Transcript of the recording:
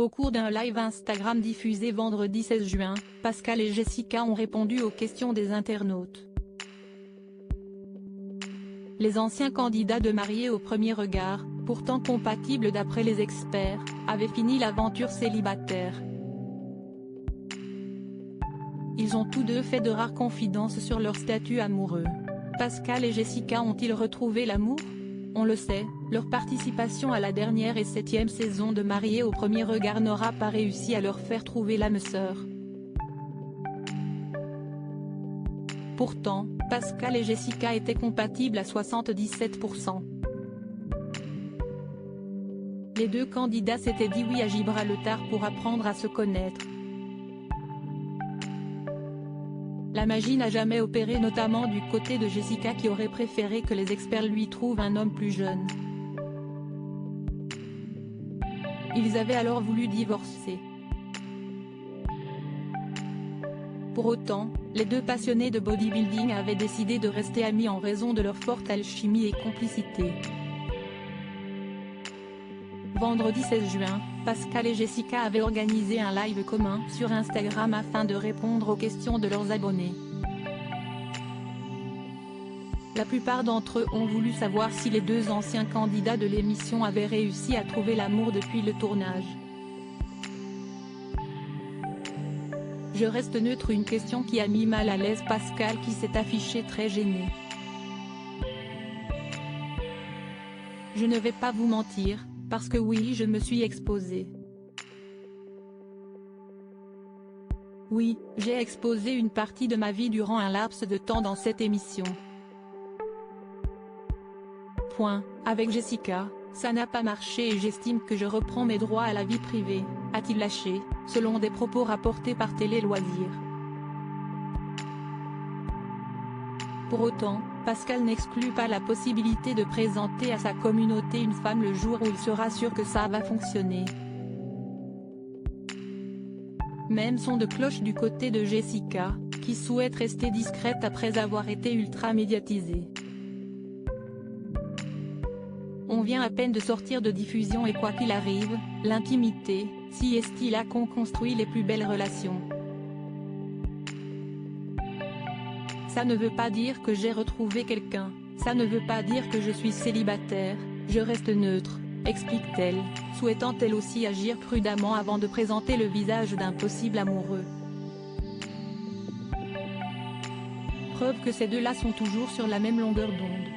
Au cours d'un live Instagram diffusé vendredi 16 juin, Pascal et Jessica ont répondu aux questions des internautes. Les anciens candidats de Mariés au premier regard, pourtant compatibles d'après les experts, avaient fini l'aventure célibataire. Ils ont tous deux fait de rares confidences sur leur statut amoureux. Pascal et Jessica ont-ils retrouvé l'amour? On le sait, leur participation à la dernière et 7e saison de Mariés au premier regard n'aura pas réussi à leur faire trouver l'âme sœur. Pourtant, Pascal et Jessica étaient compatibles à 77%. Les deux candidats s'étaient dit oui à Gibraltar pour apprendre à se connaître. La magie n'a jamais opéré, notamment du côté de Jessica qui aurait préféré que les experts lui trouvent un homme plus jeune. Ils avaient alors voulu divorcer. Pour autant, les deux passionnés de bodybuilding avaient décidé de rester amis en raison de leur forte alchimie et complicité. Vendredi 16 juin, Pascal et Jessica avaient organisé un live commun sur Instagram afin de répondre aux questions de leurs abonnés. La plupart d'entre eux ont voulu savoir si les deux anciens candidats de l'émission avaient réussi à trouver l'amour depuis le tournage. Je reste neutre, une question qui a mis mal à l'aise Pascal qui s'est affiché très gêné. Je ne vais pas vous mentir, parce que oui, je me suis exposé. Oui, j'ai exposé une partie de ma vie durant un laps de temps dans cette émission. Avec Jessica, ça n'a pas marché et j'estime que je reprends mes droits à la vie privée, a-t-il lâché, selon des propos rapportés par Télé Loisirs. Pour autant, Pascal n'exclut pas la possibilité de présenter à sa communauté une femme le jour où il sera sûr que ça va fonctionner. Même son de cloche du côté de Jessica, qui souhaite rester discrète après avoir été ultra médiatisée. On vient à peine de sortir de diffusion et quoi qu'il arrive, l'intimité, si est-il là qu'on construit les plus belles relations. Ça ne veut pas dire que j'ai retrouvé quelqu'un, ça ne veut pas dire que je suis célibataire, je reste neutre, explique-t-elle, souhaitant elle aussi agir prudemment avant de présenter le visage d'un possible amoureux. Preuve que ces deux-là sont toujours sur la même longueur d'onde.